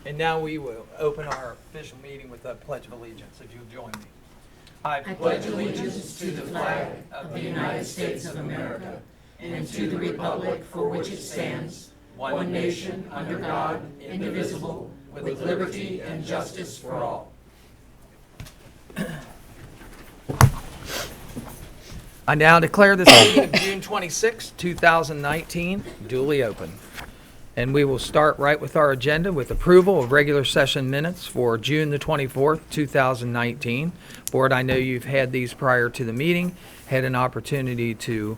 And now we will open our official meeting with a Pledge of Allegiance, if you'll join me. I pledge allegiance to the flag of the United States of America and to the republic for which it stands, one nation, under God, indivisible, with liberty and justice for all. I now declare this meeting of June 26, 2019, duly open. And we will start right with our agenda with approval of regular session minutes for June the 24th, 2019. Board, I know you've had these prior to the meeting, had an opportunity to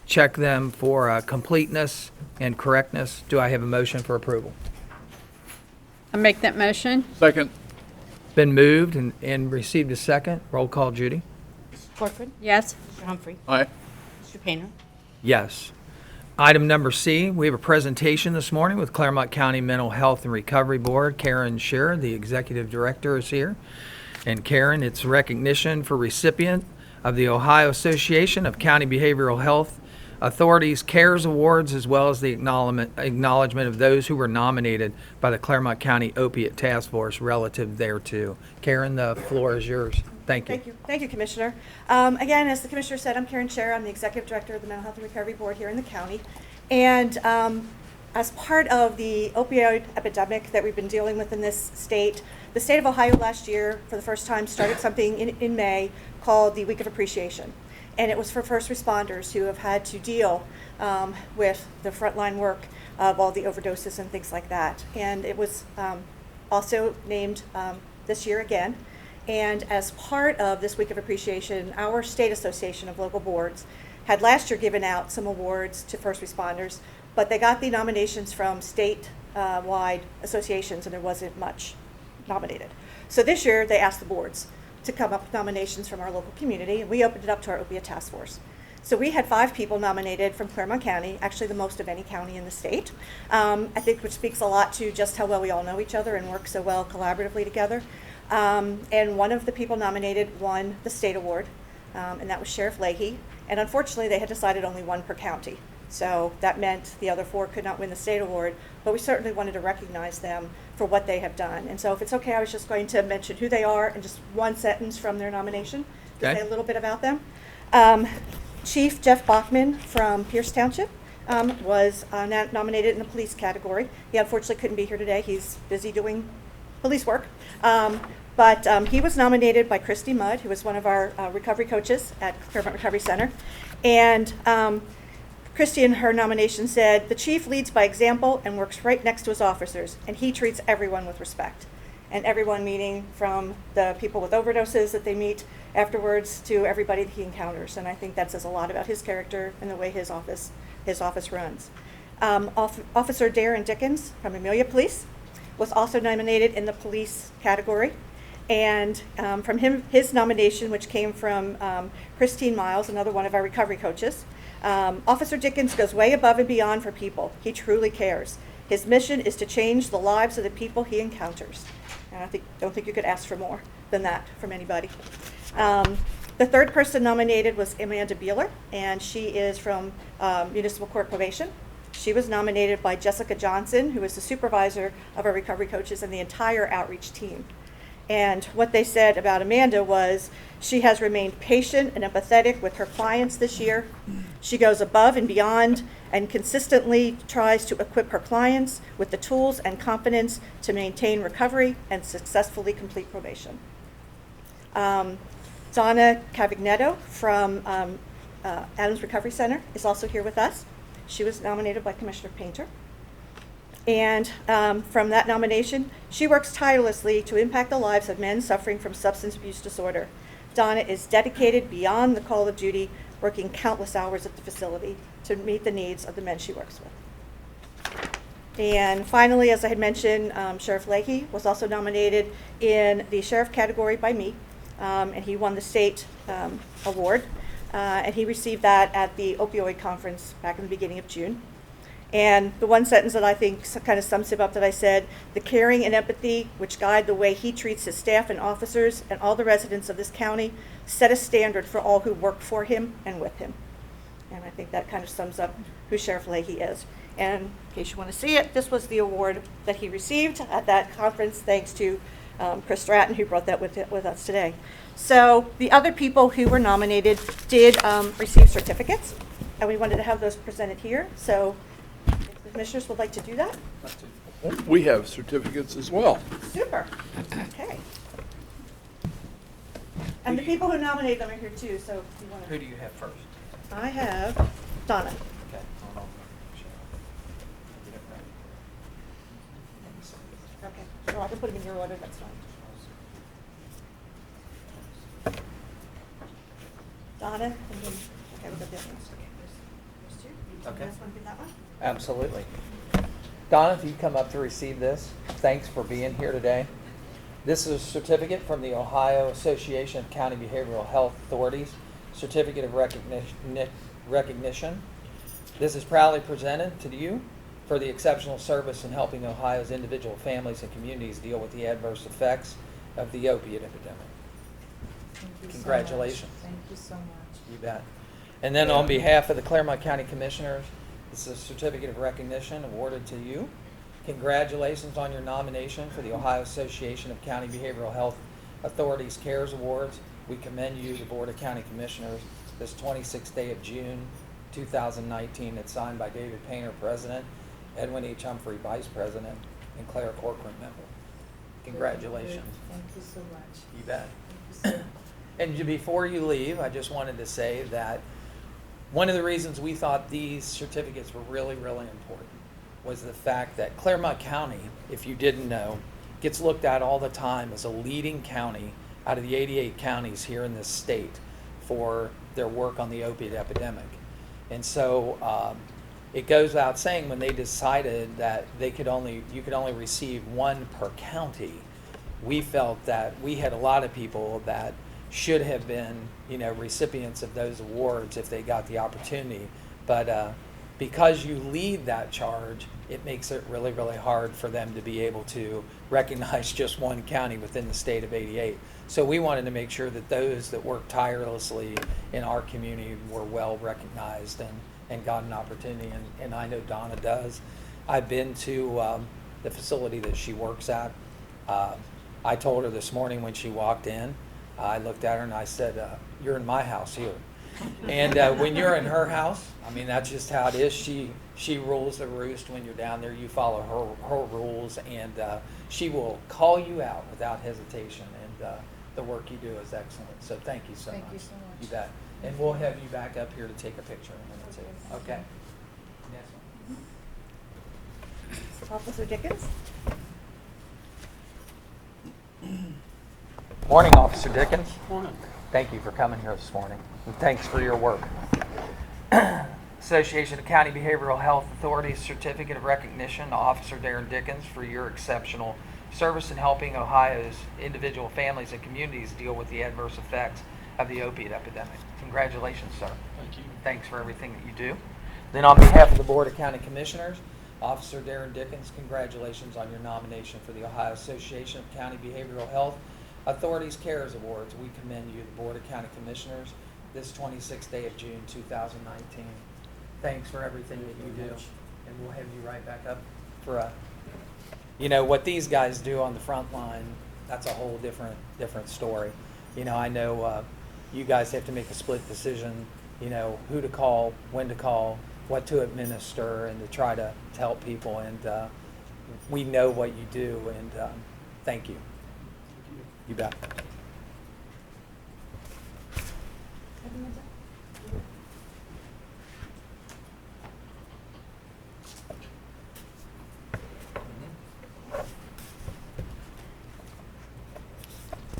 check them for completeness and correctness. Do I have a motion for approval? I make that motion. Second. Been moved and received a second. Roll call, Judy. Corcoran. Yes. Mr. Humphrey. Aye. Mr. Painter. Yes. Item number C, we have a presentation this morning with Clermont County Mental Health and Recovery Board. Karen Scherra, the Executive Director, is here. And Karen, it's recognition for recipient of the Ohio Association of County Behavioral Health Authorities CARES Awards, as well as the acknowledgement of those who were nominated by the Clermont County Opiate Task Force relative thereto. Karen, the floor is yours. Thank you. Thank you, Commissioner. Again, as the Commissioner said, I'm Karen Scherra. I'm the Executive Director of the Mental Health and Recovery Board here in the county. And as part of the opioid epidemic that we've been dealing with in this state, the state of Ohio last year, for the first time, started something in May called the Week of Appreciation. And it was for first responders who have had to deal with the frontline work of all the overdoses and things like that. And it was also named this year again. And as part of this Week of Appreciation, our State Association of Local Boards had last year given out some awards to first responders, but they got the nominations from state-wide associations, and there wasn't much nominated. So this year, they asked the boards to come up with nominations from our local community, and we opened it up to our Opiate Task Force. So we had 5 people nominated from Clermont County, actually the most of any county in the state, I think, which speaks a lot to just how well we all know each other and work so well collaboratively together. And one of the people nominated won the state award, and that was Sheriff Leahy. And unfortunately, they had decided only 1 per county. So that meant the other 4 could not win the state award, but we certainly wanted to recognize them for what they have done. And so if it's okay, I was just going to mention who they are and just one sentence from their nomination to Okay. say a little bit about them. Chief Jeff Bachman from Pierce Township was nominated in the police category. He unfortunately couldn't be here today. He's busy doing police work. But he was nominated by Christy Mudd, who was one of our recovery coaches at Clermont Recovery Center. And Christy in her nomination said, "The chief leads by example and works right next to his officers, and he treats everyone with respect." And everyone meaning from the people with overdoses that they meet afterwards to everybody that he encounters. And I think that says a lot about his character and the way his office runs. Officer Darren Dickens from Amelia Police was also nominated in the police category. And from his nomination, which came from Christine Miles, another one of our recovery coaches, Officer Dickens goes way above and beyond for people. He truly cares. His mission is to change the lives of the people he encounters. And I don't think you could ask for more than that from anybody. The third person nominated was Amanda Beeler, and she is from Municipal Court Probation. She was nominated by Jessica Johnson, who is the supervisor of our recovery coaches and the entire outreach team. And what they said about Amanda was she has remained patient and empathetic with her clients this year. She goes above and beyond and consistently tries to equip her clients with the tools and confidence to maintain recovery and successfully complete probation. Donna Cavignetto from Adams Recovery Center is also here with us. She was nominated by Commissioner Painter. And from that nomination, she works tirelessly to impact the lives of men suffering from substance abuse disorder. Donna is dedicated beyond the call of duty, working countless hours at the facility to meet the needs of the men she works with. And finally, as I had mentioned, Sheriff Leahy was also nominated in the sheriff category by me, and he won the state award. And he received that at the opioid conference back in the beginning of June. And the one sentence that I think kind of sums him up that I said, "The caring and empathy which guide the way he treats his staff and officers and all the residents of this county set a standard for all who work for him and with him." And I think that kind of sums up who Sheriff Leahy is. And In case you want to see it, this was the award that he received at that conference, thanks to Chris Stratton, who brought that with us today. So the other people who were nominated did receive certificates, and we wanted to have those presented here. So if the commissioners would like to do that. We have certificates as well. Super. Okay. And the people who nominated them are here too, so if you want Who to. do you have first? I have Donna. Okay. Okay. Well, I can put them in your order, that's fine. Donna, and then, okay, we'll go this one. There's two. You Okay. guys want to do that one? Absolutely. Donna, if you come up to receive this, thanks for being here today. This is a certificate from the Ohio Association of County Behavioral Health Authorities, Certificate of Recognition. This is proudly presented to you for the exceptional service in helping Ohio's individual families and communities deal with the adverse effects of the opiate epidemic. Congratulations. Thank you so much. You bet. And then on behalf of the Clermont County Commissioners, this is a certificate of recognition awarded to you. Congratulations on your nomination for the Ohio Association of County Behavioral Health Authorities CARES Awards. We commend you, the Board of County Commissioners, this 26th day of June 2019. It's signed by David Painter, President, Edwin H. Humphrey, Vice President, and Claire Corcoran, member. Congratulations. Thank you so much. You bet. Thank you so And before you leave, I just wanted to say that one of the reasons we thought these certificates were really, really important was the fact that Clermont County, if you didn't know, gets looked at all the time as a leading county out of the 88 counties here in this state for their work on the opiate epidemic. And so it goes without saying, when they decided that you could only receive one per county, we felt that we had a lot of people that should have been, recipients of those awards if they got the opportunity. But because you lead that charge, it makes it really, really hard for them to be able to recognize just one county within the state of 88. So we wanted to make sure that those that work tirelessly in our community were well recognized and got an opportunity, and I know Donna does. I've been to the facility that she works at. I told her this morning when she walked in, I looked at her and I said, you're in my house here. And when you're in her house, I mean, that's just how it is. She rules the roost when you're down there. You follow her rules, and she will call you out without hesitation. And the work you do is excellent. So thank you so much. Thank you so much. You bet. And we'll have you back up here to take a picture in a minute too. Okay. Yes, Officer Dickens? Morning, Officer Dickens. Morning. Thank you for coming here this morning, and thanks for your work. Association of County Behavioral Health Authorities Certificate of Recognition to Officer Darren Dickens for your exceptional service in helping Ohio's individual families and communities deal with the adverse effects of the opiate epidemic. Congratulations, sir. Thank you. Thanks for everything that you do. Then on behalf of the Board of County Commissioners, Officer Darren Dickens, congratulations on your nomination for the Ohio Association of County Behavioral Health Authorities CARES Awards. We commend you, the Board of County Commissioners, this 26th day of June 2019. Thanks for everything that you do, and we'll have you right back up for what these guys do on the front line. That's a whole different story. I know you guys have to make a split decision, who to call, when to call, what to administer, and to try to help people, and we know what you do, and thank you. You bet.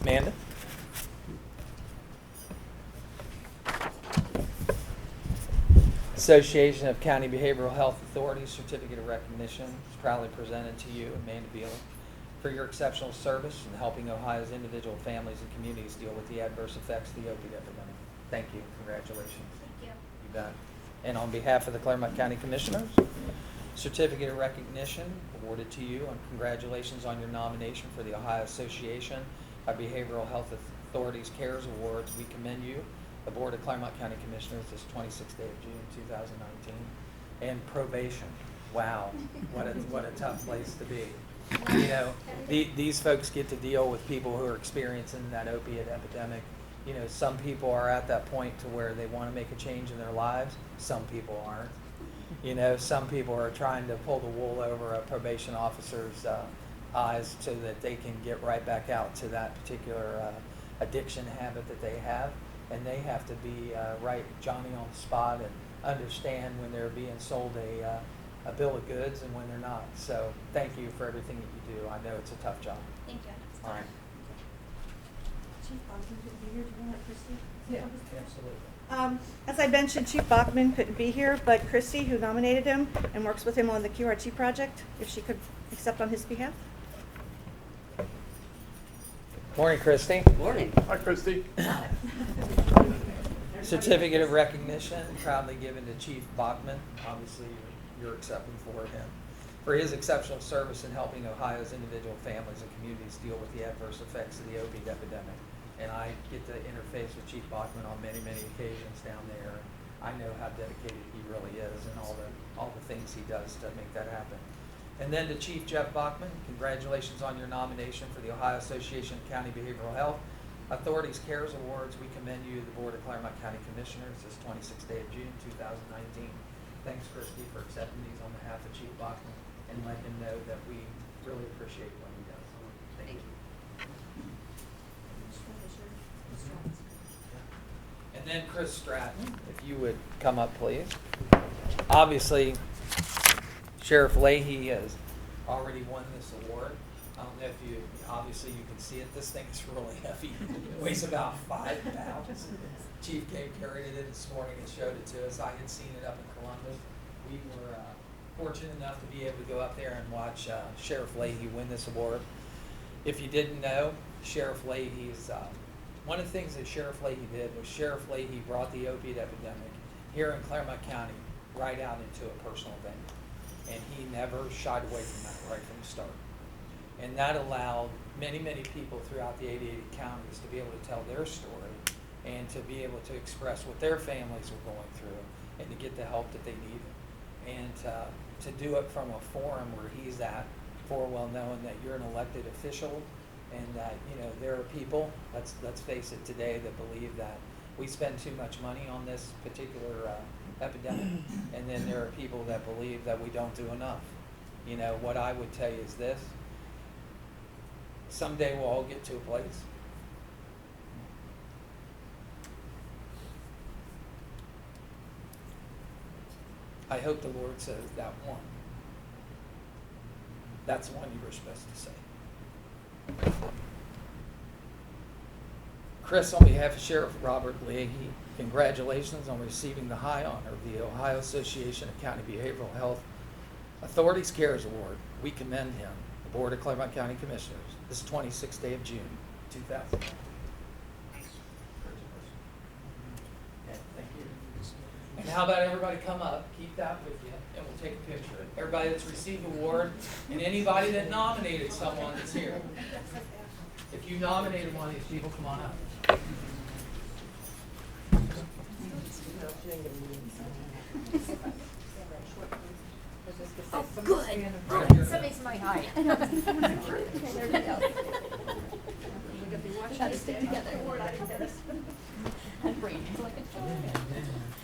Amanda? Association of County Behavioral Health Authorities Certificate of Recognition is proudly presented to you, Amanda Beal, for your exceptional service in helping Ohio's individual families and communities deal with the adverse effects of the opiate epidemic. Thank you. Congratulations. Thank you. You bet. And on behalf of the Clermont County Commissioners, Certificate of Recognition awarded to you, and congratulations on your nomination for the Ohio Association of Behavioral Health Authorities CARES Awards. We commend you, the Board of Clermont County Commissioners, this 26th day of June 2019. And probation. wow, what a tough place to be. You know, these folks get to deal with people who are experiencing that opiate epidemic. You know, some people are at that point to where they want to make a change in their lives. Some people aren't. You know, some people are trying to pull the wool over a probation officer's eyes so that they can get right back out to that particular addiction habit that they have. And they have to be right Johnny on the spot and understand when they're being sold a bill of goods and when they're not. So thank you for everything that you do. I know it's a tough job. Thank you. All right. Chief Bachman couldn't be here. Do you want Christie? Yeah, absolutely. As I mentioned, Chief Bachman couldn't be here, but Christie, who nominated him and works with him on the QRT project, if she could accept on his behalf. Morning, Christy. Morning. Hi, Christie. Certificate of recognition proudly given to Chief Bachman. Obviously, you're accepting for him for his exceptional service in helping Ohio's individual families and communities deal with the adverse effects of the opiate epidemic. And I get to interface with Chief Bachman on many, many occasions down there. I know how dedicated he really is and all the things he does to make that happen. And then to Chief Jeff Bachman, congratulations on your nomination for the Ohio Association of County Behavioral Health Authorities Cares Awards. We commend you to the Board of Clermont County Commissioners this 26th day of June 2019. Thanks, Christy, for accepting these on behalf of Chief Bachman and let him know that we really appreciate what he does. Thank you. And then Chris Stratton, if you would come up, please. Obviously, Sheriff Leahy has already won this award. I don't know if you, obviously you can see it, this thing is really heavy. It weighs about 5 pounds. Chief came carried it in this morning and showed it to us. I had seen it up in Columbus. We were fortunate enough to be able to go up there and watch Sheriff Leahy win this award. If you didn't know, Sheriff Leahy's, one of the things that Sheriff Leahy did was Sheriff Leahy brought the opiate epidemic here in Clermont County right out into a personal venue. And he never shied away from that right from the start. And that allowed many, many people throughout the 88 counties to be able to tell their story and to be able to express what their families were going through and to get the help that they needed. And to do it from a forum where he's at, for well knowing that you're an elected official and that, you know, there are people, let's face it today, that believe that we spend too much money on this particular epidemic, and then there are people that believe that we don't do enough. You know, what I would tell you is this: someday we'll all get to a place I hope the Lord says that one. That's the one you were supposed to say. Chris, on behalf of Sheriff Robert Leahy, congratulations on receiving the high honor of the Ohio Association of County Behavioral Health Authorities Cares Award. We commend him, the Board of Clermont County Commissioners, this 26th day of June, 2000. Okay, thank you. And how about everybody come up, keep that with you, and we'll take a picture. Everybody that's received the award, and anybody that nominated someone that's here. If you nominated one of these people, come on up. Oh, good. That makes my height. Try to stick together. My brain is like a tornado.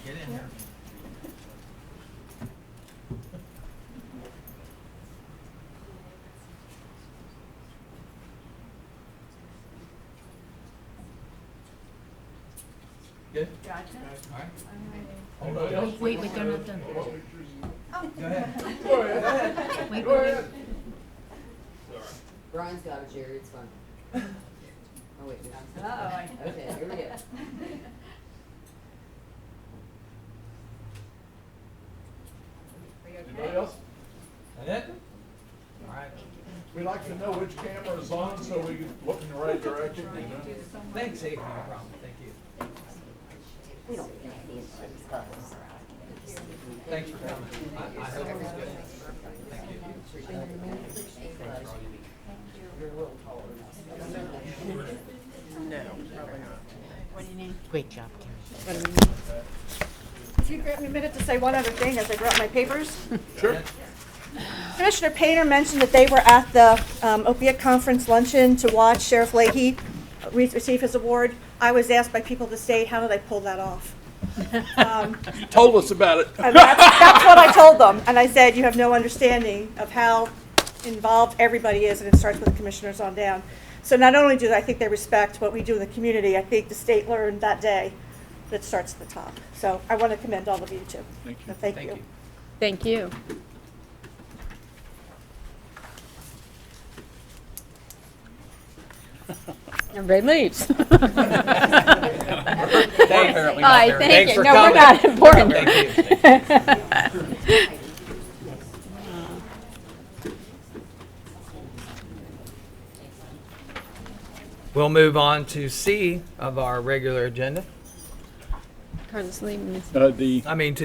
Get in there. Good? Gotcha. All right. Wait, they're not done. Go ahead. Go ahead. Wait, Go ahead. Brian's got it, Jerry, it's fine. Oh, wait. Okay, here we go. Anybody else? That it? All right. We'd like to know which camera is on so we can look in the right direction. Thanks, Abe, no problem. Thank you. We don't need these stuff. Thanks for coming. I hope it was good. Thank you. You're a little taller now. What do you need? Great job, Karen. If you grant me a minute to say one other thing as I brought my papers. Sure. Commissioner Painter mentioned that they were at the Opiate Conference luncheon to watch Sheriff Leahy receive his award. I was asked by people of the state, how did I pull that off? You told us about it. And that's what I told them. And I said, you have no understanding of how involved everybody is, and it starts with the commissioners on down. So not only do I think they respect what we do in the community, I think the state learned that day that it starts at the top. So I want to commend all of you too. Thank you. So thank you. Thank you. Everybody leaves. Apparently All right, thank Thanks you. for No, we're coming. not important. Thank you. We'll move on to C of our regular agenda. Carlos leaving us. To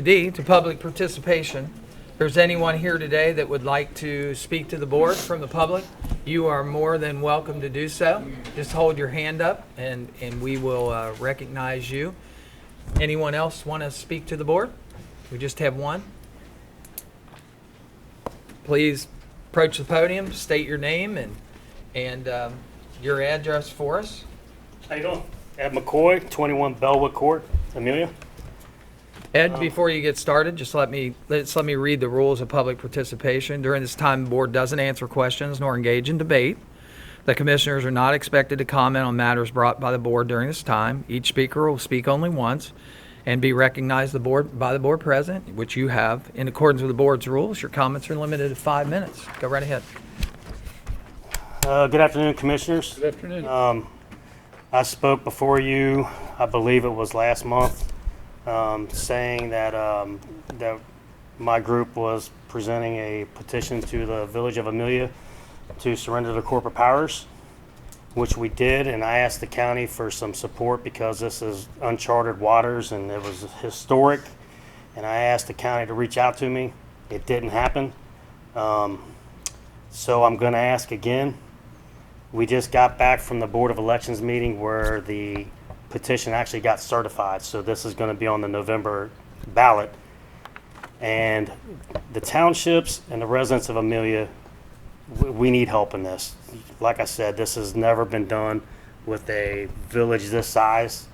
D, to public participation. If there's anyone here today that would like to speak to the board from the public, you are more than welcome to do so. Just hold your hand up and we will recognize you. Anyone else want to speak to the board? We just have one. Please approach the podium, state your name and your address for us. How you doing? Ed McCoy, 21 Bellwood Court, Amelia. Ed, before you get started, just let me read the rules of public participation. During this time, the board doesn't answer questions nor engage in debate. The commissioners are not expected to comment on matters brought by the board during this time. Each speaker will speak only once and be recognized by the board president, which you have. In accordance with the board's rules, your comments are limited to 5 minutes. Go right ahead. Good afternoon, commissioners. Good afternoon. I spoke before you, I believe it was last month, saying that that my group was presenting a petition to the Village of Amelia to surrender their corporate powers, which we did, and I asked the county for some support because this is uncharted waters and it was historic, and I asked the county to reach out to me. It didn't happen. So I'm going to ask again. We just got back from the Board of Elections meeting where the petition actually got certified. So this is going to be on the November ballot. And the townships and the residents of Amelia, we need help in this. Like I said, this has never been done with a village this size.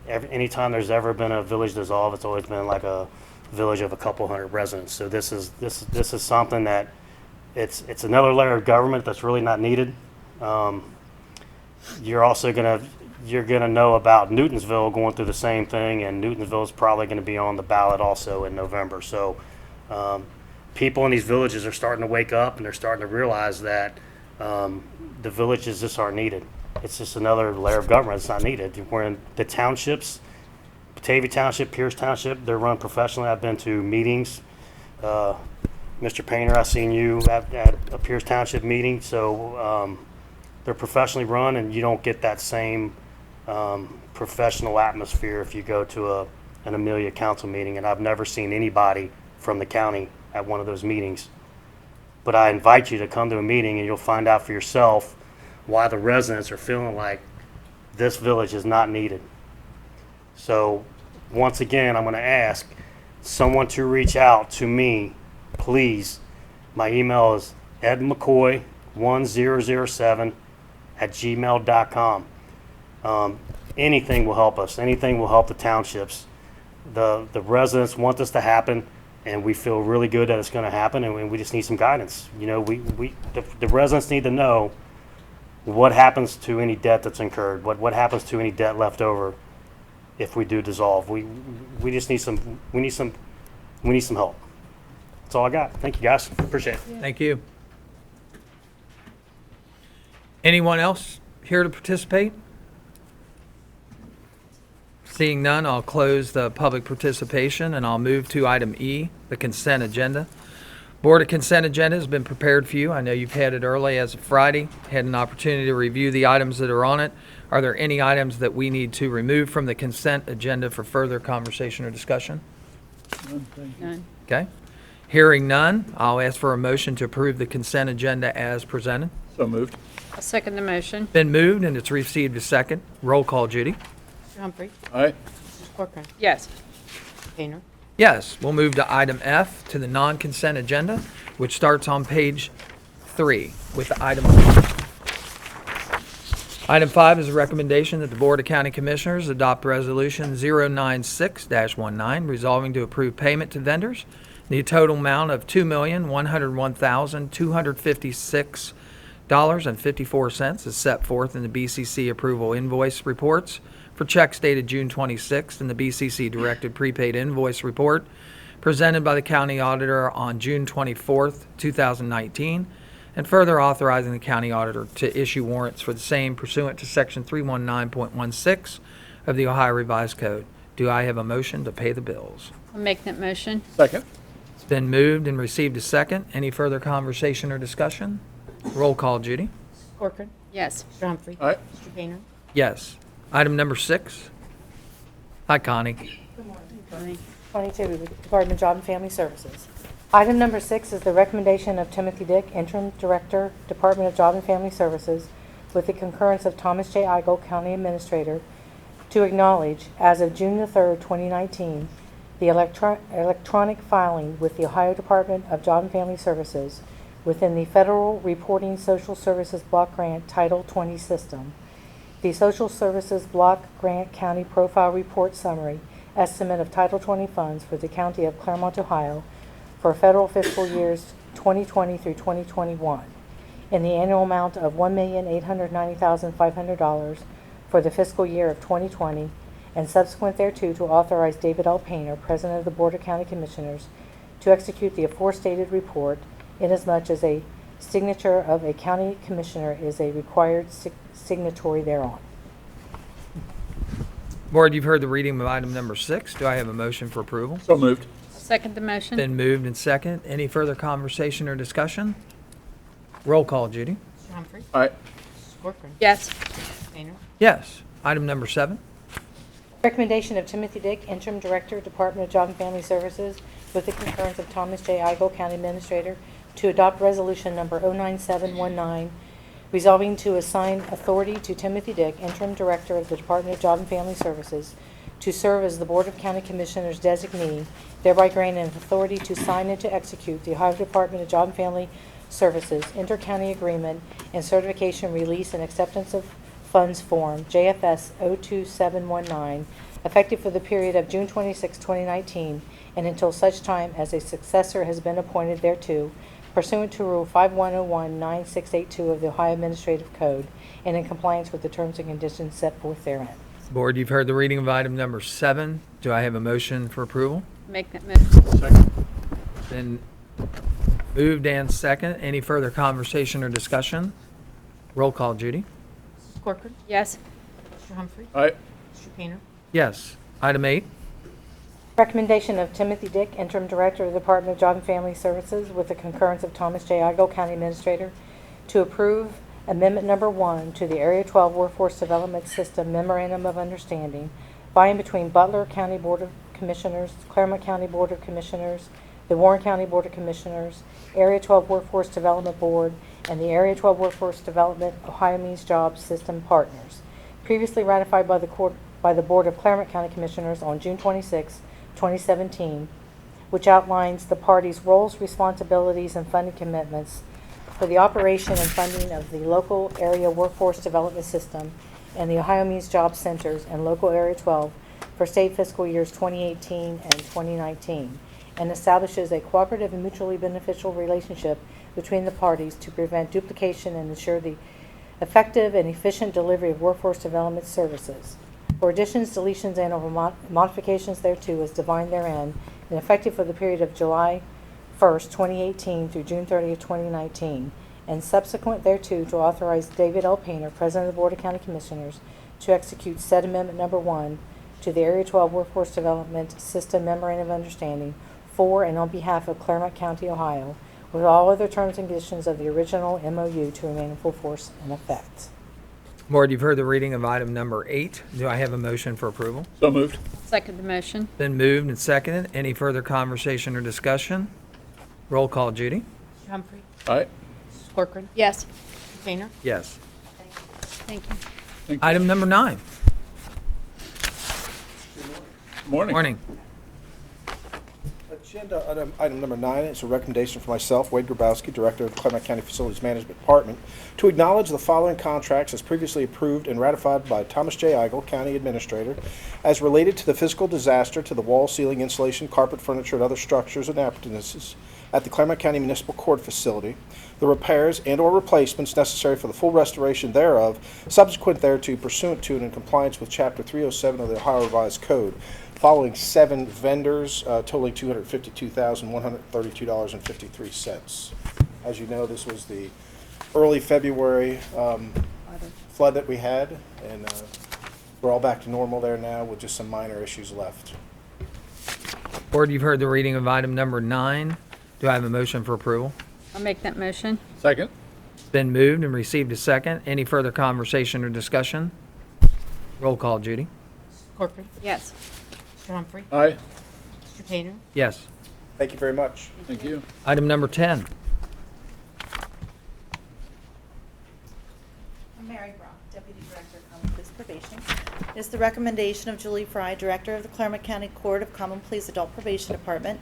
Anytime there's ever been a village dissolve, it's always been like a village of a couple hundred residents. So this is something that it's another layer of government that's really not needed. You're also gonna know about Newtonsville going through the same thing, and Newtonsville is probably going to be on the ballot also in November. So people in these villages are starting to wake up, and they're starting to realize that the villages just aren't needed. It's just another layer of government that's not needed. We're in the townships, Batavia Township, Pierce Township, they're run professionally. I've been to meetings. Mr. Painter, I've seen you at a Pierce Township meeting. So they're professionally run, and you don't get that same professional atmosphere if you go to an Amelia council meeting. And I've never seen anybody from the county at one of those meetings. But I invite you to come to a meeting, and you'll find out for yourself why the residents are feeling like this village is not needed. So once again, I'm going to ask someone to reach out to me, please. My email is edmccoy1007@gmail.com. Anything will help us. Anything will help the townships. The residents want this to happen, and we feel really good that it's going to happen, and we just need some guidance. You know, the residents need to know what happens to any debt that's incurred, what happens to any debt left over if we do dissolve. We just need some help. That's all I got. Thank you, guys. Appreciate it. Thank you. Anyone else here to participate? Seeing none, I'll close the public participation and I'll move to item E, the consent agenda. Board of Consent Agenda has been prepared for you. I know you've had it early as of Friday, had an opportunity to review the items that are on it. Are there any items that we need to remove from the consent agenda for further conversation or discussion? None. Okay. Hearing none, I'll ask for a motion to approve the consent agenda as presented. So moved. I'll second the motion. Been moved and it's received a second. Roll call, Judy. Humphrey. Aye. Corcoran. Yes. Painter. Yes, we'll move to item F, to the non-consent agenda, which starts on page 3 with item 1. Item 5 is a recommendation that the Board of County Commissioners adopt Resolution 096-19, resolving to approve payment to vendors in the total amount of $2,101,256.54 is set forth in the BCC approval invoice reports for checks dated June 26th and the BCC directed prepaid invoice report presented by the county auditor on June 24th, 2019, and further authorizing the county auditor to issue warrants for the same pursuant to Section 319.16 of the Ohio Revised Code. Do I have a motion to pay the bills? I'll make that motion. Second. It's been moved and received a second. Any further conversation or discussion? Roll call, Judy. Corcoran. Yes. Mr. Humphrey. Aye. Mr. Painter. Yes. Item number 6. Hi, Connie. 22, Department of Job and Family Services. Item number 6 is the recommendation of Timothy Dick, Interim Director, Department of Job and Family Services, with the concurrence of Thomas J. Eigel, County Administrator, to acknowledge, as of June the 3rd, 2019, the electronic filing with the Ohio Department of Job and Family Services within the Federal Reporting Social Services Block Grant Title 20 system. The Social Services Block Grant County Profile Report Summary estimate of Title 20 funds for the County of Clermont, Ohio, for federal fiscal years 2020 through 2021, in the annual amount of $1,890,500 for the fiscal year of 2020, and subsequent thereto to authorize David L. Painter, President of the Board of County Commissioners, to execute the aforestated report, inasmuch as a signature of a county commissioner is a required signatory thereon. Board, you've heard the reading of item number 6. Do I have a motion for approval? So moved. Second the motion. Been moved and second. Any further conversation or discussion? Roll call, Judy. Mr. Humphrey. Aye. Mrs. Corcoran. Yes. Mr. Painter. Yes. Item number 7. Recommendation of Timothy Dick, Interim Director, Department of Job and Family Services, with the concurrence of Thomas J. Eigel, County Administrator, to adopt Resolution Number 09719, resolving to assign authority to Timothy Dick, Interim Director of the Department of Job and Family Services, to serve as the Board of County Commissioners designee, thereby granting authority to sign and to execute the Ohio Department of Job and Family Services Inter-County Agreement and Certification Release and Acceptance of Funds Form, JFS 02719, effective for the period of June 26, 2019, and until such time as a successor has been appointed thereto, pursuant to Rule 5101-9682 of the Ohio Administrative Code, and in compliance with the terms and conditions set forth therein. Board, you've heard the reading of item number 7. Do I have a motion for approval? Make that motion. Second. Been moved and second. Any further conversation or discussion? Roll call, Judy. Mrs. Corcoran. Yes. Mr. Humphrey. Aye. Mr. Painter. Yes. Item 8. Recommendation of Timothy Dick, Interim Director of the Department of Job and Family Services, with the concurrence of Thomas J. Eigel, County Administrator, to approve Amendment Number 1 to the Area 12 Workforce Development System Memorandum of Understanding by and between Butler County Board of Commissioners, Clermont County Board of Commissioners, the Warren County Board of Commissioners, Area 12 Workforce Development Board, and the Area 12 Workforce Development Ohio Means Jobs System Partners, previously ratified by the Board of Clermont County Commissioners on June 26, 2017, which outlines the parties' roles, responsibilities, and funding commitments for the operation and funding of the local area workforce development system and the Ohio Means Job Centers and Local Area 12 for state fiscal years 2018 and 2019, and establishes a cooperative and mutually beneficial relationship between the parties to prevent duplication and ensure the effective and efficient delivery of workforce development services. For additions, deletions, and/or modifications thereto as defined therein, and effective for the period of July 1st, 2018 through June 30th, 2019, and subsequent thereto to authorize David L. Painter, President of the Board of County Commissioners, to execute said Amendment Number 1 to the Area 12 Workforce Development System Memorandum of Understanding for and on behalf of Clermont County, Ohio, with all other terms and conditions of the original MOU to remain in full force and effect. Board, you've heard the reading of item number 8. Do I have a motion for approval? So moved. Second the motion. Been moved and seconded. Any further conversation or discussion? Roll call, Judy. Mr. Humphrey. Aye. Mrs. Corcoran. Yes. Mr. Painter. Yes. Thank you. Thank you. Item number 9. Morning. Morning. Agenda item number 9 is a recommendation for myself, Wade Grabowski, Director of the Clermont County Facilities Management Department, to acknowledge the following contracts as previously approved and ratified by Thomas J. Eigel, County Administrator, as related to the physical disaster to the wall, ceiling, insulation, carpet, furniture, and other structures and appurtenances at the Clermont County Municipal Court facility, the repairs and/or replacements necessary for the full restoration thereof, subsequent thereto, pursuant to and in compliance with Chapter 307 of the Ohio Revised Code, following 7 vendors totaling $252,132.53. As you know, this was the early February flood that we had, and we're all back to normal there now with just some minor issues left. Board, you've heard the reading of item number 9. Do I have a motion for approval? I'll make that motion. Second. It's been moved and received a second. Any further conversation or discussion? Roll call, Judy. Corcoran. Yes. Mr. Humphrey. Aye. Mr. Painter. Yes. Thank you very much. Thank you. Item number 10. I'm Mary Brock, Deputy Director of Common Pleas Probation. It is the recommendation of Julie Fry, Director of the Clermont County Court of Common Pleas Adult Probation Department,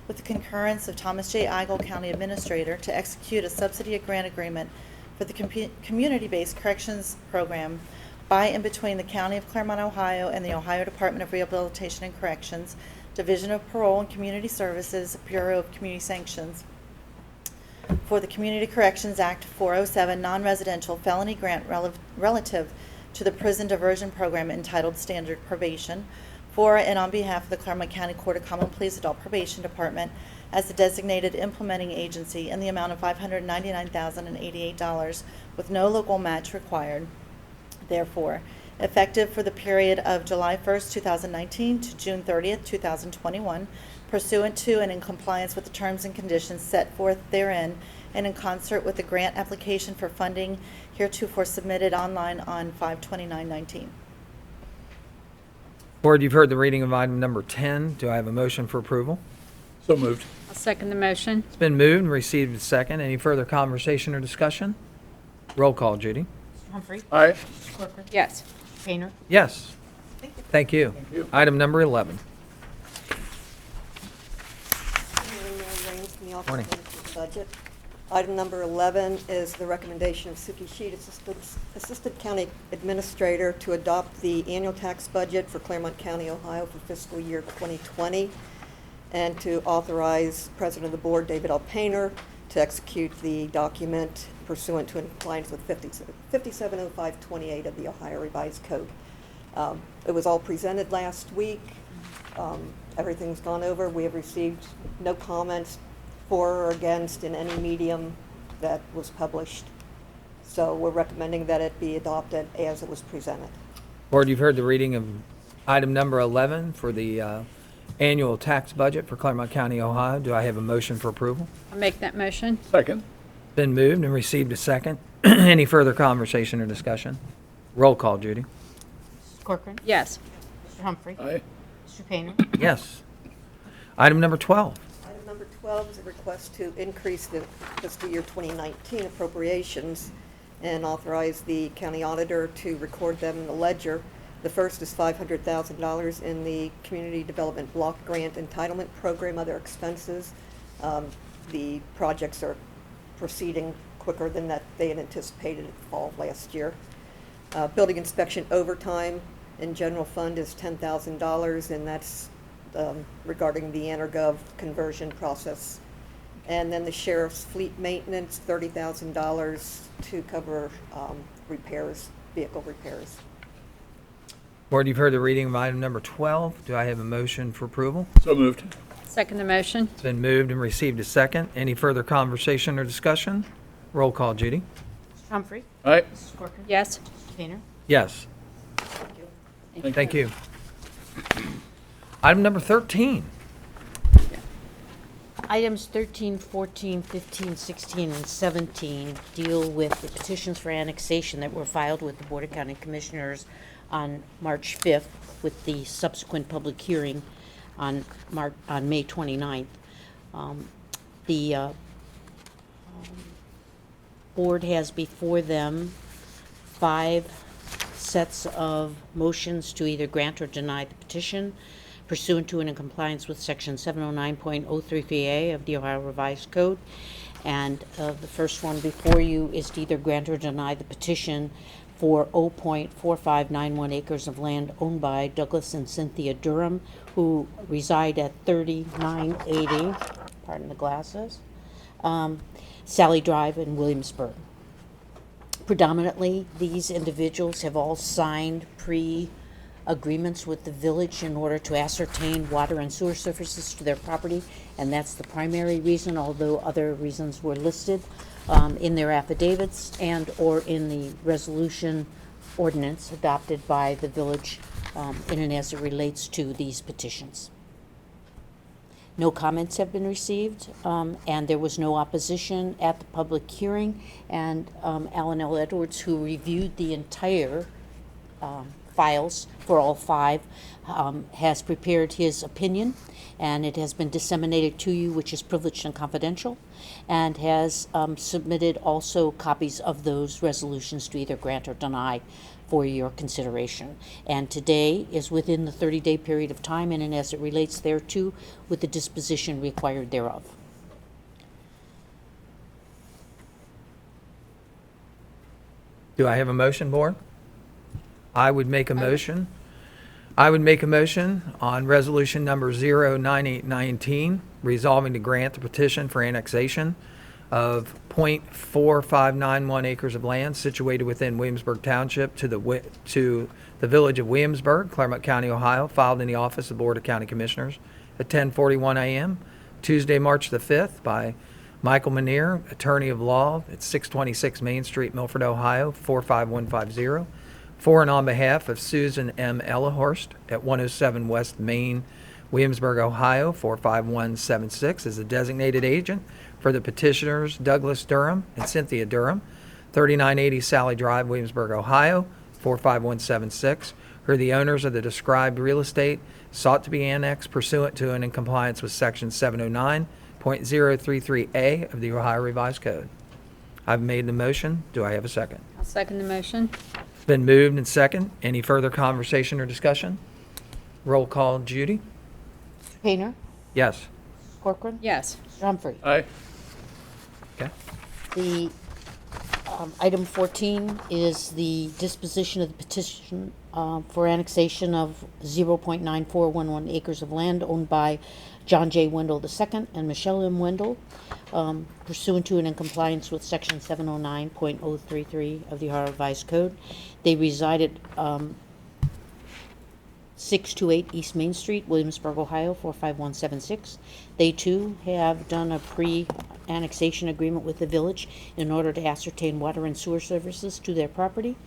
with the concurrence of Thomas J. Eigel, County Administrator, to execute a subsidy grant agreement for the community-based corrections program by and between the County of Clermont, Ohio, and the Ohio Department of Rehabilitation and Corrections, Division of Parole and Community Services, Bureau of Community Sanctions, for the Community Corrections Act 407 non-residential felony grant relative to the prison diversion program entitled Standard Probation, for and on behalf of the Clermont County Court of Common Pleas Adult Probation Department as the designated implementing agency in the amount of $599,088 with no local match required. Therefore, effective for the period of July 1st, 2019 to June 30th, 2021, pursuant to and in compliance with the terms and conditions set forth therein, and in concert with the grant application for funding heretofore submitted online on 5/29/19. Board, you've heard the reading of item number 10. Do I have a motion for approval? So moved. I'll second the motion. It's been moved and received a second. Any further conversation or discussion? Roll call, Judy. Mr. Humphrey. Aye. Mr. Corcoran. Yes. Mr. Painter. Yes. Thank you. Thank you. Item number 11. Morning. Budget. Item number 11 is the recommendation of Suki Sheet, Assistant County Administrator, to adopt the annual tax budget for Clermont County, Ohio for fiscal year 2020, and to authorize President of the Board, David L. Painter, to execute the document pursuant to and in compliance with 570528 of the Ohio Revised Code. It was all presented last week. Everything's gone over. We have received no comments for or against in any medium that was published. So we're recommending that it be adopted as it was presented. Board, you've heard the reading of item number 11 for the annual tax budget for Clermont County, Ohio. Do I have a motion for approval? I'll make that motion. Second. Been moved and received a second. Any further conversation or discussion? Roll call, Judy. Mr. Corcoran. Yes. Mr. Humphrey. Aye. Mr. Painter. Yes. Item number 12. Item number 12 is a request to increase the fiscal year 2019 appropriations and authorize the county auditor to record them in the ledger. The first is $500,000 in the Community Development Block Grant Entitlement Program, other expenses. The projects are proceeding quicker than that they had anticipated at the fall of last year. Building inspection overtime in general fund is $10,000, and that's regarding the EnerGov conversion process. And then the sheriff's fleet maintenance, $30,000 to cover repairs, vehicle repairs. Board, you've heard the reading of item number 12. Do I have a motion for approval? So moved. Second the motion. It's been moved and received a second. Any further conversation or discussion? Roll call, Judy. Mr. Humphrey. Aye. Mr. Corcoran. Yes. Mr. Painter. Yes. Thank you. Item number 13. Items 13, 14, 15, 16, and 17 deal with the petitions for annexation that were filed with the Board of County Commissioners on March 5th, with the subsequent public hearing on May 29th. The board has before them 5 sets of motions to either grant or deny the petition. pursuant to and in compliance with Section 709.033A of the Ohio Revised Code. And the first one before you is to either grant or deny the petition for 0.4591 acres of land owned by Douglas and Cynthia Durham, who reside at 3980, pardon the glasses, Sally Drive in Williamsburg. Predominantly, these individuals have all signed pre-agreements with the village in order to ascertain water and sewer services to their property, and that's the primary reason, although other reasons were listed in their affidavits and or in the resolution ordinance adopted by the village in and as it relates to these petitions. No comments have been received, and there was no opposition at the public hearing, and Alan L. Edwards, who reviewed the entire files for all five, has prepared his opinion, and it has been disseminated to you, which is privileged and confidential, and has submitted also copies of those resolutions to either grant or deny for your consideration. And today is within the 30-day period of time, and as it relates thereto, with the disposition required thereof. Do I have a motion, Board? I would make a motion. I would make a motion on resolution number 09819, resolving to grant the petition for annexation of 0.4591 acres of land situated within Williamsburg Township to the village of Williamsburg, Clermont County, Ohio, filed in the office of the Board of County Commissioners at 10:41 a.m. Tuesday, March the 5th, by Michael Manier, attorney of law at 626 Main Street, Milford, Ohio, 45150. For and on behalf of Susan M. Ellahorst at 107 West Main, Williamsburg, Ohio, 45176, as the designated agent for the petitioners Douglas Durham and Cynthia Durham, 3980 Sally Drive, Williamsburg, Ohio, 45176, who are the owners of the described real estate sought to be annexed pursuant to and in compliance with Section 709.033A of the Ohio Revised Code. I've made the motion. Do I have a second? I'll second the motion. It's been moved and second. Any further conversation or discussion? Roll call, Judy? Mr. Painter? Yes. Corcoran? Yes. Mr. Humphrey? Aye. Okay. The item 14 is the disposition of the petition for annexation of 0.9411 acres of land owned by John J. Wendell II and Michelle M. Wendell, pursuant to and in compliance with Section 709.033 of the Ohio Revised Code. They reside at 628 East Main Street, Williamsburg, Ohio, 45176. They too have done a pre-annexation agreement with the village in order to ascertain water and sewer services to their property.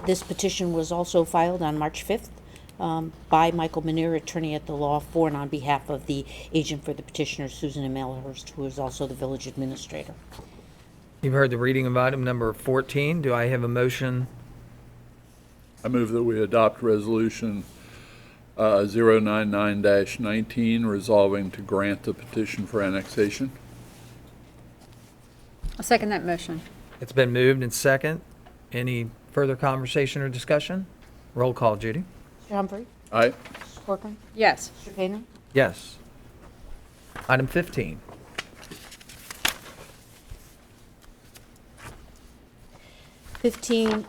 This petition was also filed on March 5th by Michael Manier, attorney at the law, for and on behalf of the agent for the petitioner, Susan M. Ellahorst, who is also the village administrator. You've heard the reading of item number 14. Do I have a motion? I move that we adopt resolution 099-19, resolving to grant the petition for annexation. I'll second that motion. It's been moved and second. Any further conversation or discussion? Roll call, Judy. Mr. Humphrey? Aye. Mr. Corcoran? Yes. Mr. Painter? Yes. Item 15.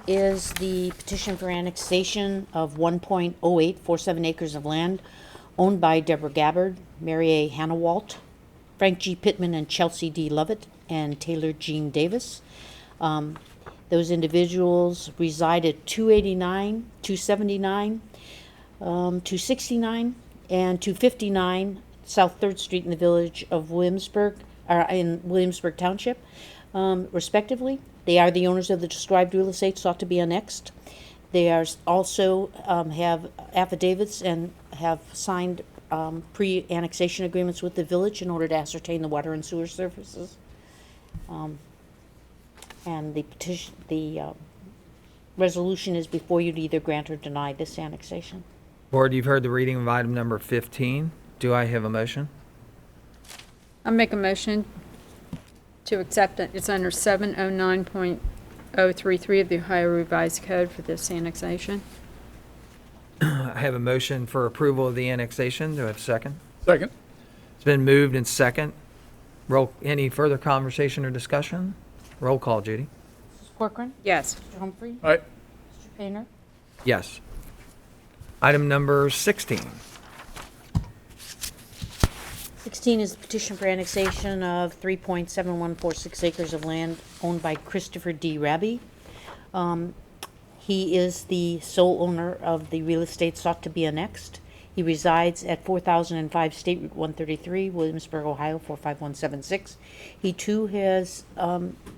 Is the petition for annexation of 1.0847 acres of land owned by Deborah Gabbard, Mary A. Hannawalt, Frank G. Pittman, and Chelsea D. Lovett, and Taylor Jean Davis. Those individuals reside at 289, 279, 269, and 259 South 3rd Street in the village of Williamsburg, or in Williamsburg Township, respectively. They are the owners of the described real estate sought to be annexed. They are also have affidavits and have signed pre-annexation agreements with the village in order to ascertain the water and sewer services. And the resolution is before you to either grant or deny this annexation. Board, you've heard the reading of item number 15. Do I have a motion? I'll make a motion to accept it. It's under 709.033 of the Ohio Revised Code for this annexation. I have a motion for approval of the annexation. Do I have a second? Second. It's been moved and second. Any further conversation or discussion? Roll call, Judy. Mrs. Corcoran? Yes. Mr. Humphrey? Aye. Mr. Painter? Yes. Item number 16. 16 is the petition for annexation of 3.7146 acres of land owned by Christopher D. Raby. He is the sole owner of the real estate sought to be annexed. He resides at 4005 State Route 133, Williamsburg, Ohio 45176. He too has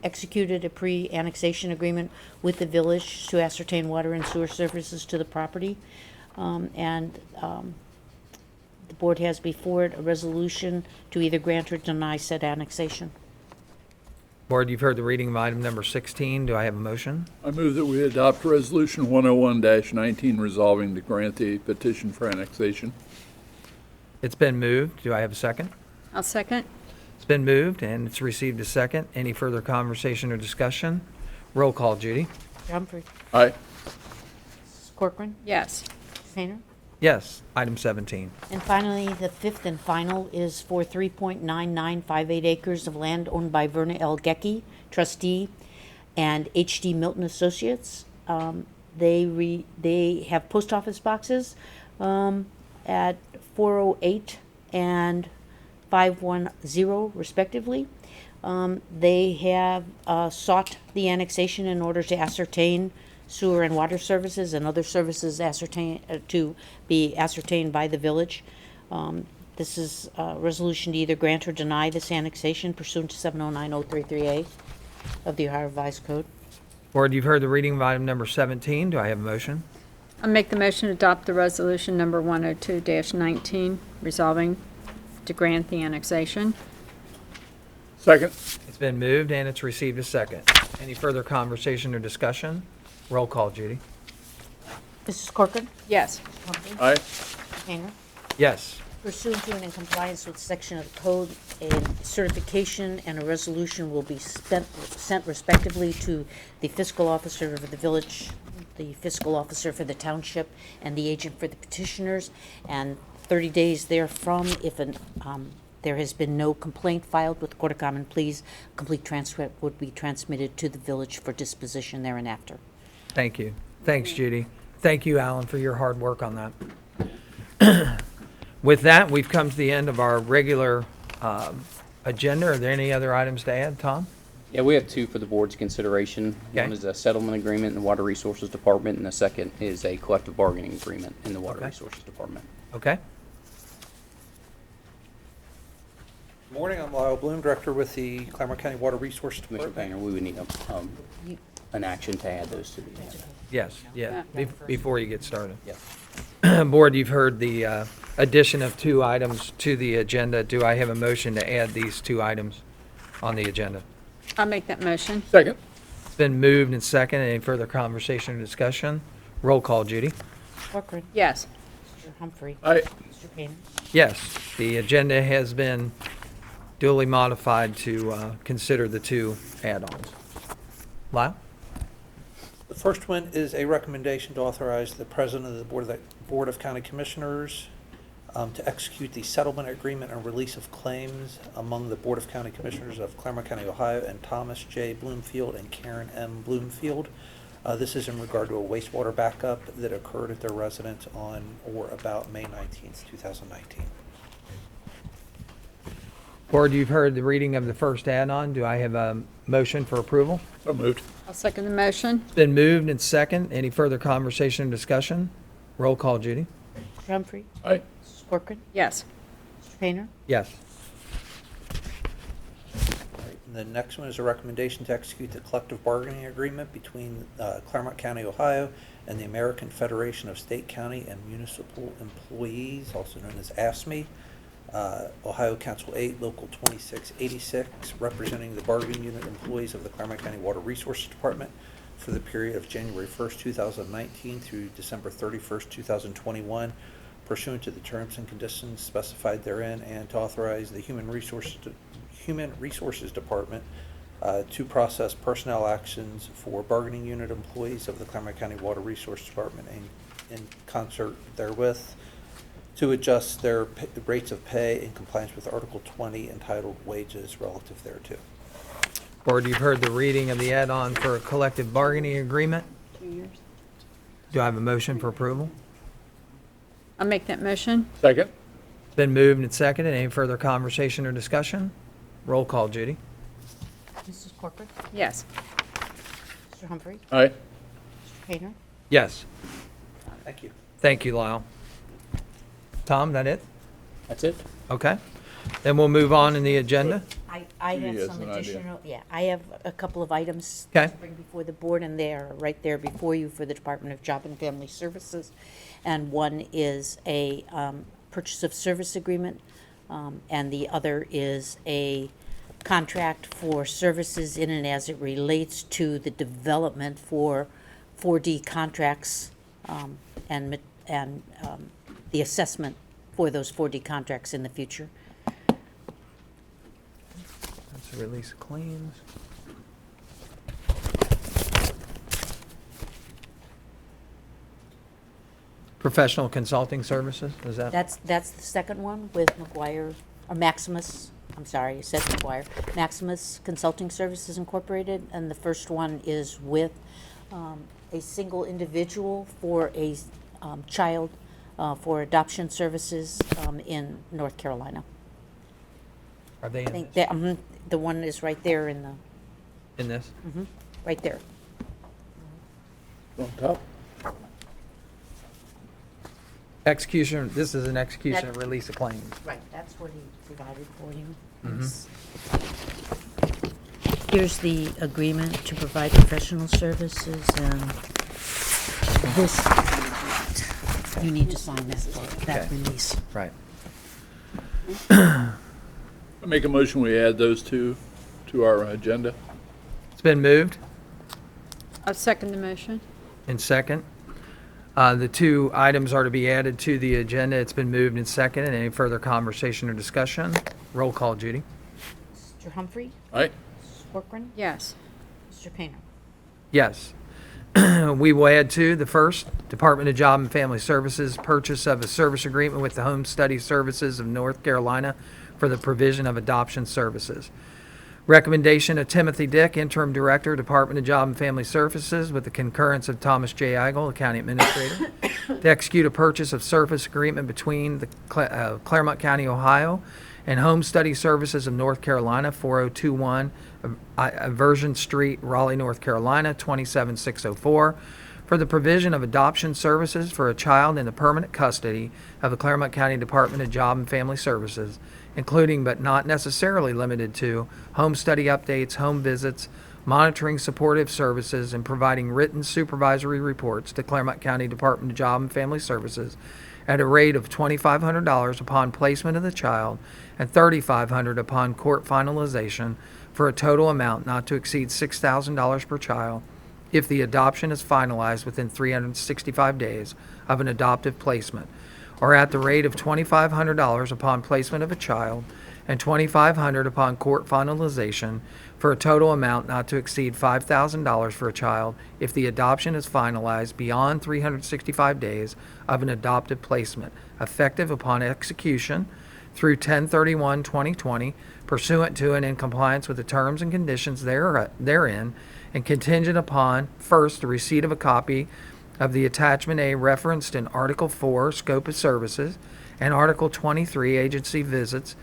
executed a pre-annexation agreement with the village to ascertain water and sewer services to the property. The board has before it a resolution to either grant or deny said annexation. Board, you've heard the reading of item number 16. Do I have a motion? I move that we adopt Resolution 101-19 resolving to grant the petition for annexation. It's been moved. Do I have a second? I'll second. It's been moved and it's received a second. Any further conversation or discussion? Roll call, Judy. Mr. Humphrey? Aye. Mrs. Corcoran? Yes. Mr. Painter? Yes. Item 17. And finally, the fifth and final is for 3.9958 acres of land owned by Verna L. Gecky, trustee, and H.D. Milton Associates. They have post office boxes at 408 and 510 respectively. They have sought the annexation in order to ascertain sewer and water services and other services to be ascertained by the village. This is a resolution to either grant or deny this annexation pursuant to 709-033A of the Ohio Revised Code. Board, you've heard the reading of item number 17. Do I have a motion? I'll make the motion to adopt the resolution number 102-19, resolving to grant the annexation. Second. It's been moved and it's received a second. Any further conversation or discussion? Roll call, Judy. Mrs. Corcoran? Yes. Mr. Humphrey? Aye. Mr. Painter? Yes. Pursuant to and in compliance with section of the code, a certification and a resolution will be sent respectively to the fiscal officer of the village, the fiscal officer for the township, and the agent for the petitioners, and 30 days therefrom, if there has been no complaint filed with the Court of Common Pleas, complete transcript would be transmitted to the village for disposition thereafter. Thank you. Thanks, Judy. Thank you, Alan, for your hard work on that. With that, we've come to the end of our regular agenda. Are there any other items to add, Tom? Yeah, we have two for the board's consideration. Okay. One is a settlement agreement in the Water Resources Department, and the second is a collective bargaining agreement in the Water Okay. Resources Department. Okay. Good morning, I'm Lyle Bloom, Director with the Clermont County Water Resources Commissioner Department. Painter, we would need an action to add those to the agenda. Yes, yeah, before you get started. Yeah. Board, you've heard the addition of two items to the agenda. Do I have a motion to add these two items on the agenda? I'll make that motion. Second. It's been moved and seconded. Any further conversation or discussion? Roll call, Judy. Corcoran? Yes. Mr. Humphrey? Aye. Mr. Painter? Yes, the agenda has been duly modified to consider the two add-ons. Lyle? The first one is a recommendation to authorize the President of the Board of County Commissioners to execute the settlement agreement and release of claims among the Board of County Commissioners of Clermont County, Ohio, and Thomas J. Bloomfield and Karen M. Bloomfield. This is in regard to a wastewater backup that occurred at their residence on or about May 19th, 2019. Board, you've heard the reading of the first add-on. Do I have a motion for approval? So moved. I'll second the motion. It's been moved and second. Any further conversation or discussion? Roll call, Judy. Mr. Humphrey? Aye. Mrs. Corcoran? Yes. Mr. Painter? Yes. All right, and the next one is a recommendation to execute the collective bargaining agreement between Clermont County, Ohio, and the American Federation of State, County, and Municipal Employees, also known as AFSCME. Ohio Council 8, Local 2686, representing the bargaining unit employees of the Clermont County Water Resources Department for the period of January 1st, 2019 through December 31st, 2021, pursuant to the terms and conditions specified therein, and to authorize the Human Resources Department to process personnel actions for bargaining unit employees of the Clermont County Water Resources Department in concert therewith, to adjust their rates of pay in compliance with Article 20 entitled Wages relative thereto. Board, you've heard the reading of the add-on for a collective bargaining agreement. Do I have a motion for approval? I'll make that motion. Second? It's been moved and seconded. Any further conversation or discussion? Roll call, Judy. Mrs. Corcoran? Yes. Mr. Humphrey? Aye. Mr. Painter? Yes. Thank you. Thank you, Lyle. Tom, that it? That's it. Okay. Then we'll move on in the agenda. I Judy have has some an idea. additional, I have a couple of items Okay. to bring before the board, and they're right there before you for the Department of Job and Family Services. And one is a purchase of service agreement, and the other is a contract for services in and as it relates to the development for 4D contracts, and the assessment for those 4D contracts in the future. That's a release of claims. Professional consulting services, is that? That's the second one with McGuire, or Maximus, I'm sorry, you said McGuire, Maximus Consulting Services Incorporated, and the first one is with a single individual for a child for adoption services in North Carolina. Are they I think that, the one is right there in the, in this? right there. On top? Execution, this is an execution That- of release of claims. Right, that's what he provided for you. Mhm. Here's the agreement to provide professional services, and this, you need to sign that Okay. release. Right. I make a motion, we add those two to our agenda. It's been moved I'll second the motion. and second. The two items are to be added to the agenda. It's been moved and seconded. Any further conversation or discussion? Roll call, Judy. Mr. Humphrey? Aye. Mrs. Corcoran? Yes. Mr. Painter? Yes. We will add to the first, Department of Job and Family Services, purchase of a service agreement with the Home Study Services of North Carolina for the provision of adoption services. Recommendation of Timothy Dick, Interim Director, Department of Job and Family Services, with the concurrence of Thomas J. Eigel, the County Administrator, to execute a purchase of service agreement between the Clermont County, Ohio, and Home Study Services of North Carolina, 4021 Version Street, Raleigh, North Carolina, 27604, for the provision of adoption services for a child in the permanent custody of the Clermont County Department of Job and Family Services, including but not necessarily limited to home study updates, home visits, monitoring supportive services, and providing written supervisory reports to Clermont County Department of Job and Family Services at a rate of $2,500 upon placement of the child and $3,500 upon court finalization, for a total amount not to exceed $6,000 per child if the adoption is finalized within 365 days of an adoptive placement, or at the rate of $2,500 upon placement of a child and $2,500 upon court finalization, for a total amount not to exceed $5,000 for a child if the adoption is finalized beyond 365 days of an adoptive placement, effective upon execution through 10/31/2020, pursuant to and in compliance with the terms and conditions therein, and contingent upon, first, the receipt of a copy of the Attachment A referenced in Article 4, Scope of Services, and Article 23, Agency Visits,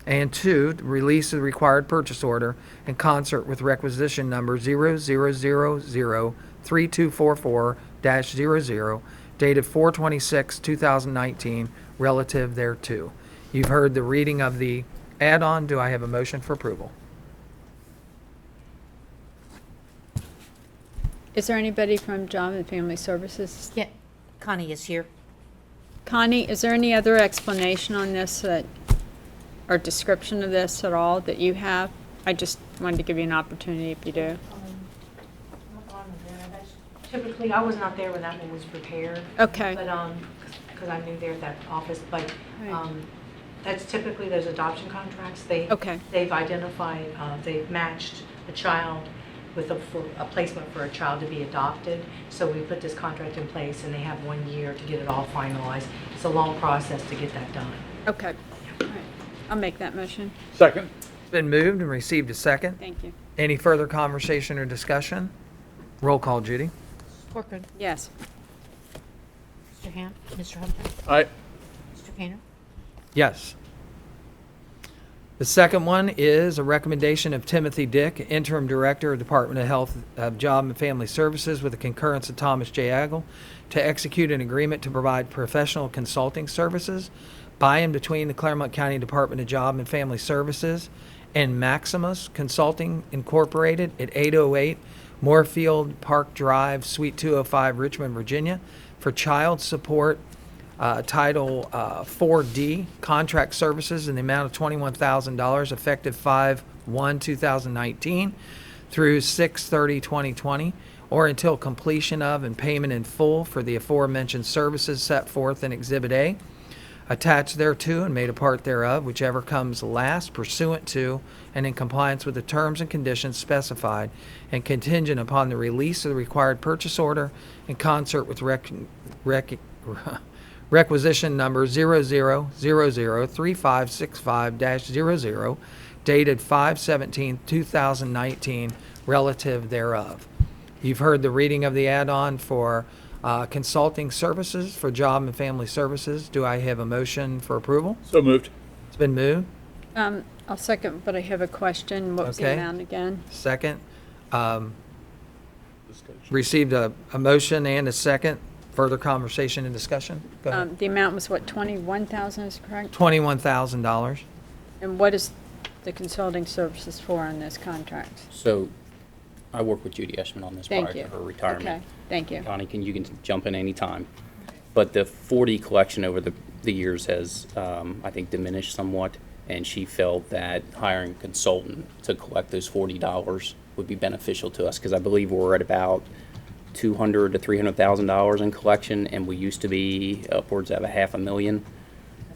and two, the release of the required purchase order in concert with requisition number 00003244-00, dated 4/26/2019, relative thereto. You've heard the reading of the add-on. Do I have a motion for approval? Is there anybody from Job and Family Services? Yeah, Connie is here. Connie, is there any other explanation on this that, or description of this at all that you have? I just wanted to give you an opportunity if you do. Typically, I was not there when that one was prepared. Okay. But, because I'm new there at that office, but, Right. that's typically those adoption contracts. Okay. They've identified, they've matched the child with for a placement for a child to be adopted. So we put this contract in place, and they have 1 year to get it all finalized. It's a long process to get that done. Okay. All right. I'll make that motion. Second. It's been moved and received a second. Thank you. Any further conversation or discussion? Roll call, Judy. Corcoran. Yes. Mr. Ham. Mr. Hunter. Aye. Mr. Painter. Yes. The second one is a recommendation of Timothy Dick, Interim Director of Department of Health, Job and Family Services, with the concurrence of Thomas J. Agel, to execute an agreement to provide professional consulting services by and between the Clermont County Department of Job and Family Services and Maximus Consulting Incorporated at 808 Moorfield Park Drive, Suite 205, Richmond, Virginia, for child support Title 4D contract services in the amount of $21,000 effective 5/1/2019 through 6/30/2020, or until completion of and payment in full for the aforementioned services set forth in Exhibit A, attached thereto and made a part thereof, whichever comes last, pursuant to and in compliance with the terms and conditions specified, and contingent upon the release of the required purchase order in concert with requisition number 00003565-00, dated 5/17/2019, relative thereof. You've heard the reading of the add-on for consulting services for Job and Family Services. Do I have a motion for approval? So moved. It's been moved. I'll second, but I have a question. What was the Okay. amount again? Second. Received a motion and a second. Further conversation and discussion? Go ahead. The amount was what, 21,000 is correct? $21,000. And what is the consulting services for on this contract? So I work with Judy Eschman on this prior Thank to you. her retirement. Okay, thank you. Connie, you can jump in any time. But the 40 collection over the years has, I think, diminished somewhat, and she felt that hiring a consultant to collect those $40 would be beneficial to us, because I believe we're at about $200,000 to $300,000 in collection, and we used to be upwards of $500,000.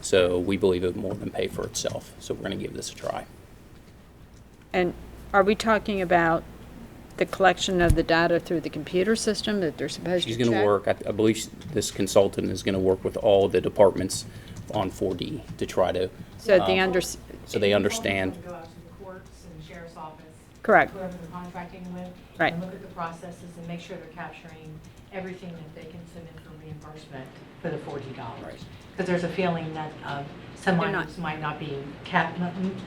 So we believe it would more than pay for itself. So we're going to give this a try. And are we talking about the collection of the data through the computer system that they're supposed to She's check? going to work, I believe this consultant is going to work with all the departments on 4D to try to, So so they understand. Go out to the courts and sheriff's office. Correct. Whoever they're contracting with. Right. And look at the processes and make sure they're capturing everything that they can submit for reimbursement for the $40. Because there's a feeling that some They're not. items might not be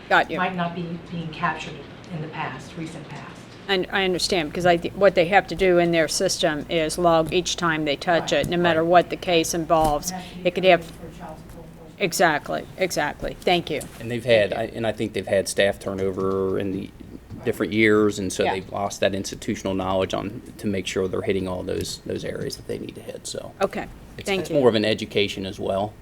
Got you. might not be being captured in the past, recent past. And I understand, because what they have to do in their system is log each time they touch Right. it, no matter what the case involves. It has to be It could have, for child support enforcement. exactly. Thank you. And they've had, I think they've had staff turnover in the different years, and so Yeah. they've lost that institutional knowledge to make sure they're hitting all those areas that they need to hit, so. Okay, thank It's you. more of an education as well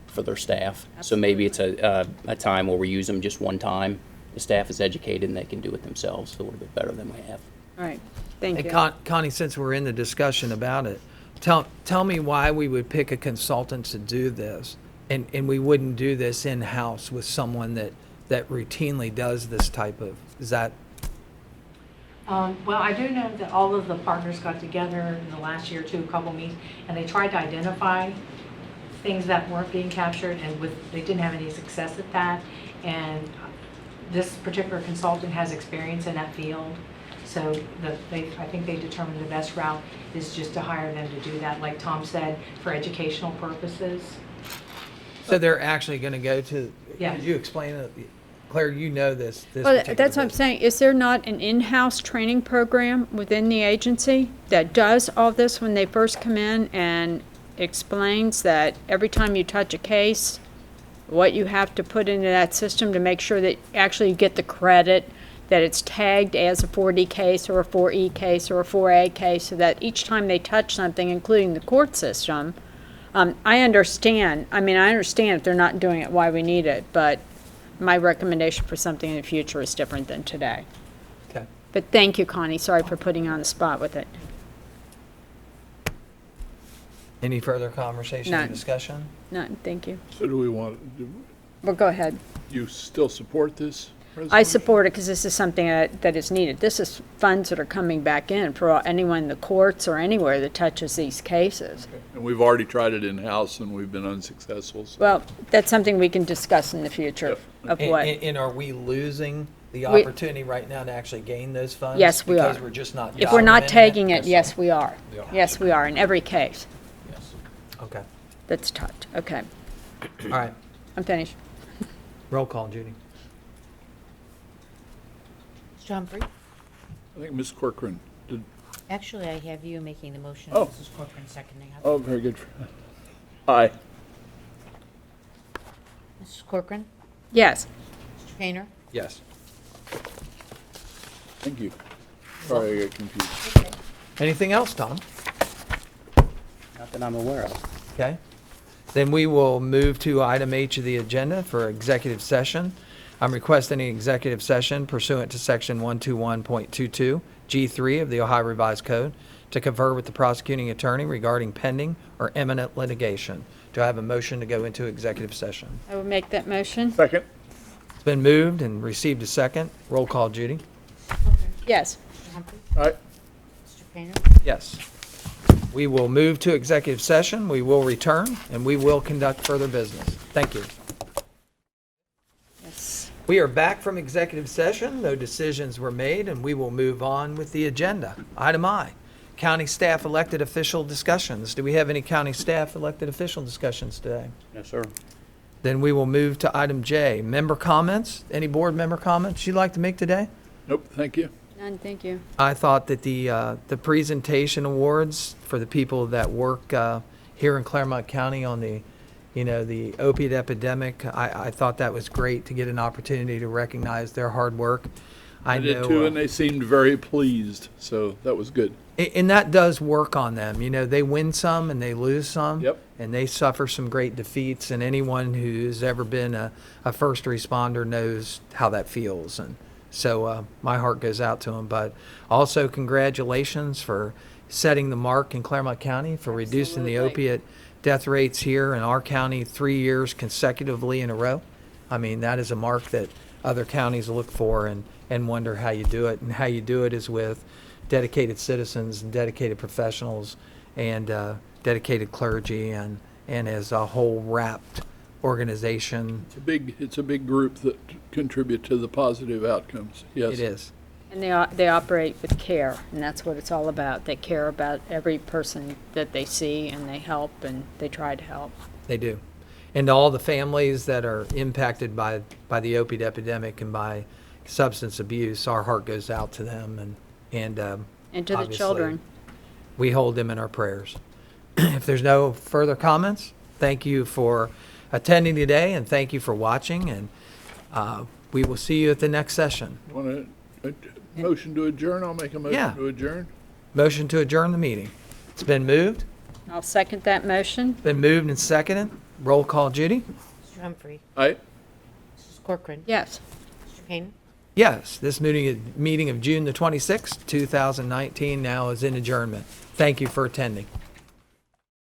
for their staff. So maybe it's a time where we use them just one time. The staff is educated and they can do it themselves a little bit better than we have. All right, thank Hey, you. Connie, since we're in the discussion about it, tell me why we would pick a consultant to do this, and we wouldn't do this in-house with someone that routinely does this type of, is that? Well, I do know that all of the partners got together in the last year or two, a couple meetings, and they tried to identify things that weren't being captured, and they didn't have any success at that. And this particular consultant has experience in that field, so I think they determined the best route is just to hire them to do that, like Tom said, for educational purposes. So they're actually going to go to, Yes. could you explain it? Claire, you know this Well, particular that's what I'm business. saying. Is there not an in-house training program within the agency that does all this when they first come in and explains that every time you touch a case, what you have to put into that system to make sure that actually you get the credit, that it's tagged as a 4D case or a 4E case or a 4A case, so that each time they touch something, including the court system, I understand if they're not doing it, why we need it, but my recommendation for something in the future is different than today. Okay. But thank you, Connie. Sorry for putting you on the spot with it. Any further conversation or None. discussion? None, thank you. So do we want, Well, go ahead. do you still support this? I support it because this is something that is needed. This is funds that are coming back in for anyone in the courts or anywhere that touches these cases. And we've already tried it in-house and we've been unsuccessful. So. Well, that's something we can discuss in the future of what. And are we losing the We- opportunity right now to actually gain those funds? Yes, we are. Because we're just not If we're not documenting taking it, yes, we are. We are. Yes, we are, in every case Yes. Okay. that's touched. Okay, All right. I'm finished. Roll call, Judy. Mr. Humphrey? I think Ms. Corcoran did. Actually, I have you making the motion. Oh. Mrs. Corcoran seconding. Oh, very good. Aye. Mrs. Corcoran? Yes. Mr. Painter? Yes. Thank you. Sorry, I got confused. Anything else, Tom? Not that I'm aware of. Okay. Then we will move to item H of the agenda for executive session. I'm requesting an executive session pursuant to section 121.22 G3 of the Ohio Revised Code to confer with the prosecuting attorney regarding pending or imminent litigation. Do I have a motion to go into executive session? I will make that motion. Second. It's been moved and received a second. Roll call, Judy. Yes. Mr. Humphrey? Aye. Mr. Painter? Yes. We will move to executive session. We will return and we will conduct further business. Thank you. Yes. We are back from executive session. No decisions were made, and we will move on with the agenda. Item I, county staff elected official discussions. Do we have any county staff elected official discussions today? No, sir. Then we will move to item J, member comments. Any board member comments you'd like to make today? Nope, thank you. None, thank you. I thought that the presentation awards for the people that work here in Clermont County on the opiate epidemic, I thought that was great to get an opportunity to recognize their hard work. I did too, and they seemed very pleased, so that was good. And that does work on them. They win some and they lose some. Yep. And they suffer some great defeats, and anyone who's ever been a first responder knows how that feels. And so my heart goes out to them. But also congratulations for setting the mark in Clermont County for reducing the opiate death rates here in our county 3 years consecutively in a row. I mean, that is a mark that other counties look for and wonder how you do it. And how you do it is with dedicated citizens and dedicated professionals and dedicated clergy and as a whole wrapped organization. It's a big group that contribute to the positive outcomes. Yes. It is. And they operate with care, and that's what it's all about. They care about every person that they see, and they help, and they try to help. They do. And all the families that are impacted by the opiate epidemic and by substance abuse, our heart goes out to them and to the obviously, children. We hold them in our prayers. If there's no further comments, thank you for attending today, and thank you for watching, and we will see you at the next session. Want a motion to adjourn? I'll make a motion to adjourn. Motion to adjourn the meeting. It's been moved. I'll second that motion. Been moved and seconded. Roll call, Judy. Mr. Humphrey? Aye. Mrs. Corcoran? Yes. Mr. Painter? Yes, this meeting of June the 26th, 2019 now is in adjournment. Thank you for attending.